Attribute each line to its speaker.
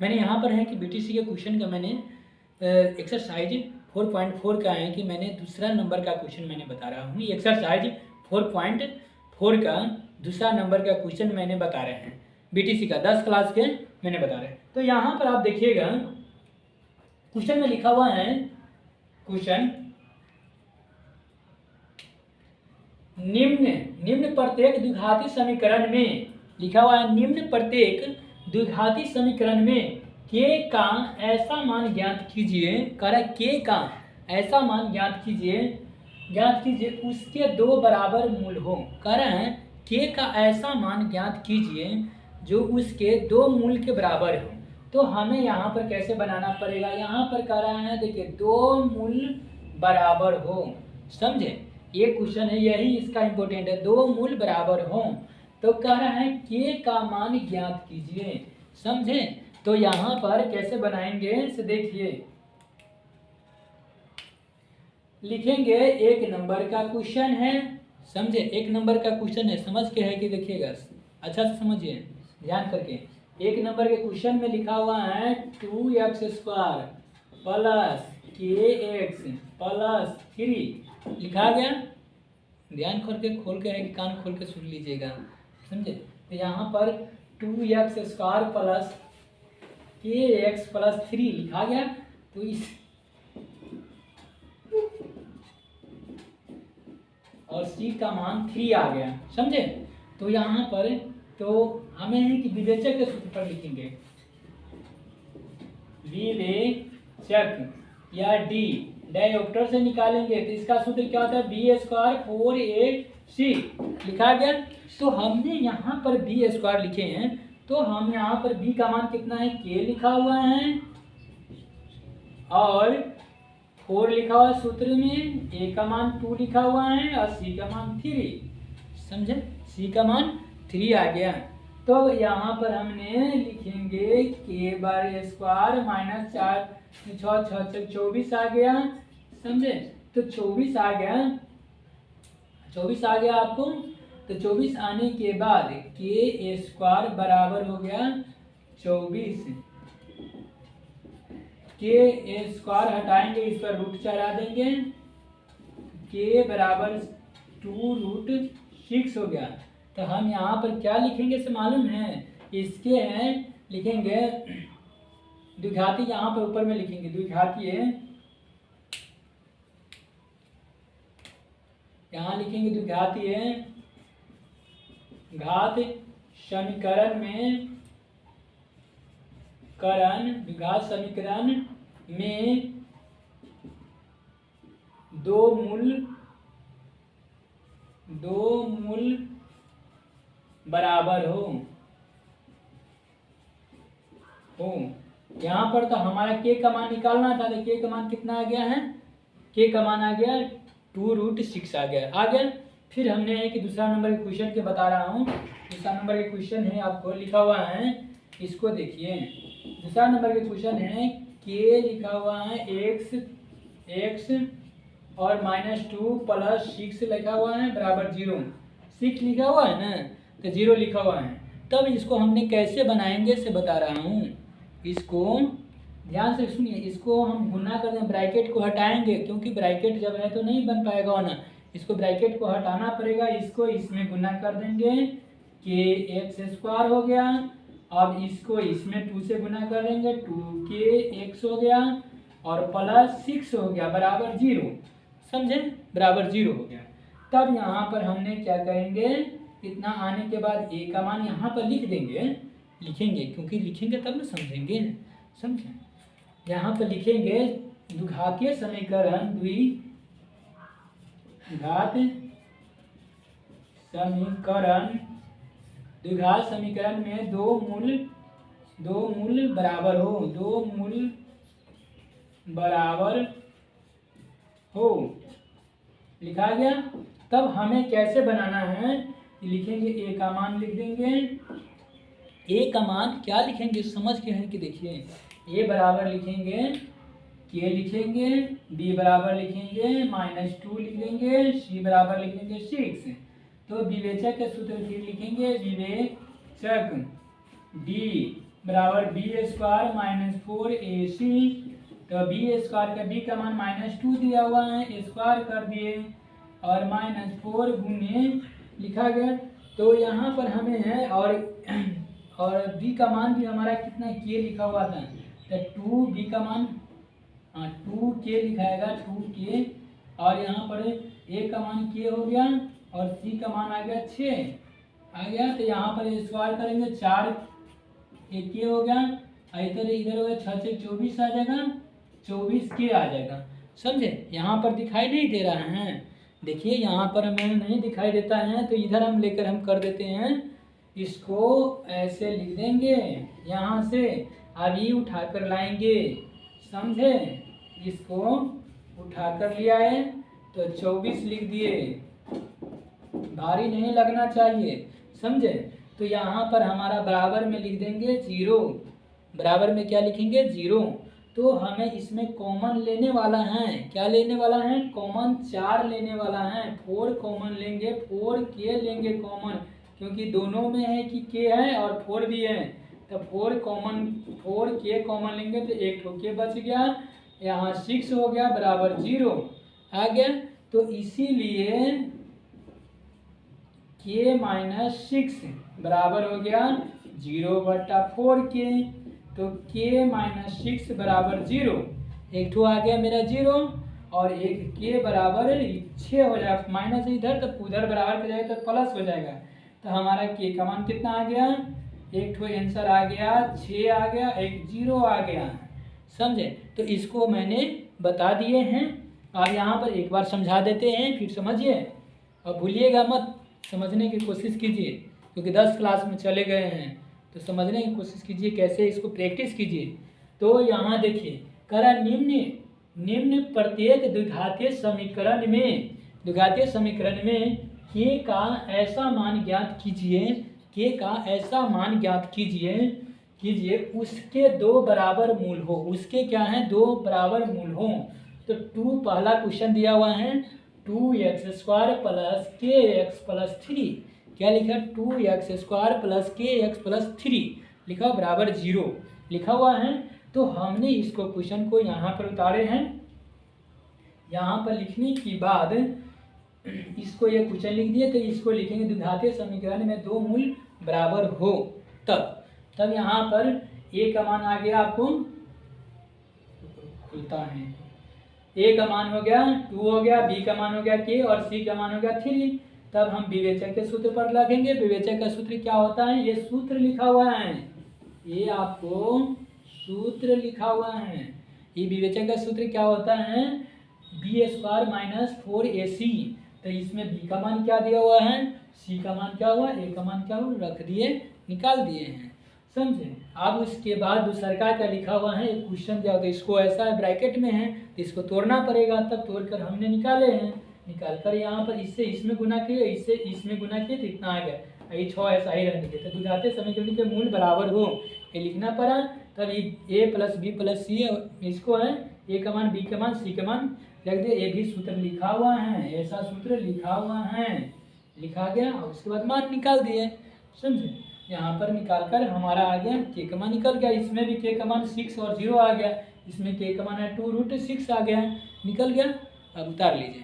Speaker 1: मैंने यहाँ पर है कि बीटीसी के क्वेश्चन का मैंने एक्सरसाइज 4.4 का है कि मैंने दूसरा नंबर का क्वेश्चन मैंने बता रहा हूँ। एक्सरसाइज 4.4 का दूसरा नंबर का क्वेश्चन मैंने बता रहे हैं, बीटीसी का 10 क्लास के मैंने बता रहे हैं। तो यहाँ पर आप देखिएगा क्वेश्चन में लिखा हुआ है, क्वेश्चन निम्न प्रत्येक द्विघाती समीकरण में लिखा हुआ है, निम्न प्रत्येक द्विघाती समीकरण में k का ऐसा मान ज्ञात कीजिए, k का ऐसा मान ज्ञात कीजिए उसके दो बराबर मूल हो। कह रहे हैं k का ऐसा मान ज्ञात कीजिए जो उसके दो मूल के बराबर हो। तो हमें यहाँ पर कैसे बनाना पड़ेगा, यहाँ पर कह रहा है देखिए दो मूल बराबर हो, समझे, ये क्वेश्चन है, यही इसका इंपॉर्टेंट है, दो मूल बराबर हो। तो कह रहा है k का मान ज्ञात कीजिए, समझे। तो यहाँ पर कैसे बनाएंगे इसे देखिए, लिखेंगे एक नंबर का क्वेश्चन है, समझे, एक नंबर का क्वेश्चन है, समझ के है कि देखिएगा, अच्छा से समझिए ध्यान करके। एक नंबर के क्वेश्चन में लिखा हुआ है 2x² प्लस kx प्लस 3 लिखा गया। ध्यान खोल के है कि कान खोल के सुन लीजिएगा, समझे। तो यहाँ पर 2x² प्लस kx प्लस 3 लिखा गया। तो इस और c का मान 3 आ गया, समझे। तो यहाँ पर तो हमें है कि विवेचक के सूत्र पर लिखेंगे, विवेचक या डी डायोप्टर से निकालेंगे। तो इसका सूत्र क्या होता है, b² 4ac लिखा गया। तो हमने यहाँ पर b² लिखे हैं, तो हम यहाँ पर b का मान कितना है, k लिखा हुआ है और 4 लिखा हुआ है सूत्र में, a का मान 2 लिखा हुआ है और c का मान 3, समझे, c का मान 3 आ गया। तो यहाँ पर हमने लिखेंगे k² माइनस 4 6 24 आ गया, समझे। तो 24 आ गया, 24 आ गया आपको। तो 24 आने के बाद k² बराबर हो गया 24, k² हटाएंगे, इस पर रूट चढ़ा देंगे, k बराबर 2√6 हो गया। तो हम यहाँ पर क्या लिखेंगे से मालूम है, इसके हैं लिखेंगे द्विघाती, यहाँ पर ऊपर में लिखेंगे द्विघातीय, यहाँ लिखेंगे द्विघातीय घात समीकरण में द्विघात समीकरण में दो मूल बराबर हो। यहाँ पर तो हमारा k का मान निकालना था, तो k का मान कितना आ गया है, k का मान आ गया 2√6 आ गया। फिर हमने एक दूसरा नंबर के क्वेश्चन के बता रहा हूँ, दूसरा नंबर के क्वेश्चन है, आपको लिखा हुआ है, इसको देखिए। दूसरा नंबर के क्वेश्चन है k लिखा हुआ है x और -2 प्लस 6 लिखा हुआ है बराबर 0, 6 लिखा हुआ है ना, तो 0 लिखा हुआ है। तब इसको हमने कैसे बनाएंगे से बता रहा हूँ, इसको ध्यान से सुनिए, इसको हम गुना कर दें, ब्रैकेट को हटाएंगे, क्योंकि ब्रैकेट जब है तो नहीं बन पाएगा ना, इसको ब्रैकेट को हटाना पड़ेगा, इसको इसमें गुना कर देंगे, kx² हो गया। अब इसको इसमें 2 से गुना कर देंगे, 2kx हो गया और प्लस 6 हो गया बराबर 0, समझे, बराबर 0 हो गया। तब यहाँ पर हमने क्या करेंगे, इतना आने के बाद a का मान यहाँ पर लिखेंगे, क्योंकि लिखेंगे तब ना समझेंगे, समझे। यहाँ पर लिखेंगे द्विघातीय समीकरण, द्विघात समीकरण में दो मूल बराबर हो, लिखा गया। तब हमें कैसे बनाना है, लिखेंगे a का मान लिख देंगे, a का मान क्या लिखेंगे समझ के हैं कि देखिए, a बराबर लिखेंगे k लिखेंगे, b बराबर लिखेंगे -2 लिख देंगे, c बराबर लिखेंगे 6। तो विवेचक के सूत्र फिर लिखेंगे, विवेचक d बराबर बी स्क्वायर माइनस 4ac। तो बी स्क्वायर का बी का मान -2 दिया हुआ है, स्क्वायर कर दिए और -4 गुने लिखा गया। तो यहाँ पर हमें है और बी का मान भी हमारा कितना के लिखा हुआ था, तो 2 बी का मान 2 के लिखाएगा 2 के, और यहाँ पर ए का मान के हो गया और सी का मान आ गया 6 आ गया। तो यहाँ पर स्क्वायर करेंगे 4 एक के हो गया, इधर हो गया 6 से 24 आ जाएगा, 24 के आ जाएगा। समझे? यहाँ पर दिखाई नहीं दे रहा है, देखिए यहाँ पर हमें नहीं दिखाई देता है, तो इधर हम लेकर हम कर देते हैं, इसको ऐसे लिख देंगे, यहाँ से अभी उठाकर लाएंगे। समझे? इसको उठाकर लिया है तो 24 लिख दिए, भारी नहीं लगना चाहिए। समझे? तो यहाँ पर हमारा बराबर में लिख देंगे 0, बराबर में क्या लिखेंगे 0। तो हमें इसमें कॉमन लेने वाला है, क्या लेने वाला है, कॉमन 4 लेने वाला है, 4 कॉमन लेंगे, 4 के लेंगे कॉमन, क्योंकि दोनों में है कि के है और 4 भी है, तो 4 के कॉमन लेंगे तो एक ठो के बच गया, यहाँ 6 हो गया बराबर 0 आ गया। तो इसीलिए के माइनस 6 बराबर हो गया 0/4 के। तो के माइनस 6 बराबर 0, एक ठो आ गया मेरा 0 और एक के बराबर 6 हो जाएगा, माइनस इधर तो उधर बराबर हो जाएगा तो प्लस हो जाएगा। तो हमारा के का मान कितना आ गया, एक ठो आंसर आ गया 6 आ गया, एक 0 आ गया। समझे? तो इसको मैंने बता दिए हैं, आप यहाँ पर एक बार समझा देते हैं, फिर समझिए और भूलिएगा मत, समझने की कोशिश कीजिए, क्योंकि 10 क्लास में चले गए हैं, तो समझने की कोशिश कीजिए, कैसे इसको प्रैक्टिस कीजिए। तो यहाँ देखिए करा निम्न प्रत्येक द्विघातीय समीकरण में के का ऐसा मान ज्ञात कीजिए उसके 2 बराबर मूल हो, उसके क्या है 2 बराबर मूल हो। तो 2 पहला क्वेश्चन दिया हुआ है 2x² + kx + 3, क्या लिखा 2x² + kx + 3 लिखा बराबर 0 लिखा हुआ है। तो हमने इसको क्वेश्चन को यहाँ पर उतारे हैं, यहाँ पर लिखने के बाद इसको ये क्वेश्चन लिख दिए, तो इसको लिखेंगे द्विघातीय समीकरण में 2 मूल बराबर हो, तब यहाँ पर ए का मान आ गया, आपको खुलता है, ए का मान हो गया 2 हो गया, बी का मान हो गया के और सी का मान हो गया 3। तब हम विवेचक के सूत्र पर लगेंगे। विवेचक का सूत्र क्या होता है, ये सूत्र लिखा हुआ है, ये आपको सूत्र लिखा हुआ है, ये विवेचक का सूत्र क्या होता है b² - 4ac। तो इसमें बी का मान क्या दिया हुआ है, सी का मान क्या हुआ, ए का मान क्या हुआ, रख दिए, निकाल दिए हैं। समझे? अब उसके बाद दूसरा का लिखा हुआ है, एक क्वेश्चन दिया होता है, इसको ऐसा ब्रैकेट में है तो इसको तोड़ना पड़ेगा, तब तोड़कर हमने निकाले हैं, निकालकर यहाँ पर इससे इसमें गुना किए, इससे इसमें गुना किए तो इतना आ गया, ये 6 ऐसा ही रहने देते। तो द्विघातीय समीकरण के मूल बराबर हो ये लिखना पड़ा, तब ए + b + c इसको है ए का मान बी का मान सी का मान रख दिए, ये भी सूत्र लिखा हुआ है, ऐसा सूत्र लिखा हुआ है, लिखा गया और उसके बाद मान निकाल दिए। समझे? यहाँ पर निकालकर हमारा आ गया के का मान निकल गया, इसमें भी के का मान 6 और 0 आ गया, इसमें के का मान है 2√6 आ गया, निकल गया। अब उतार लीजिए।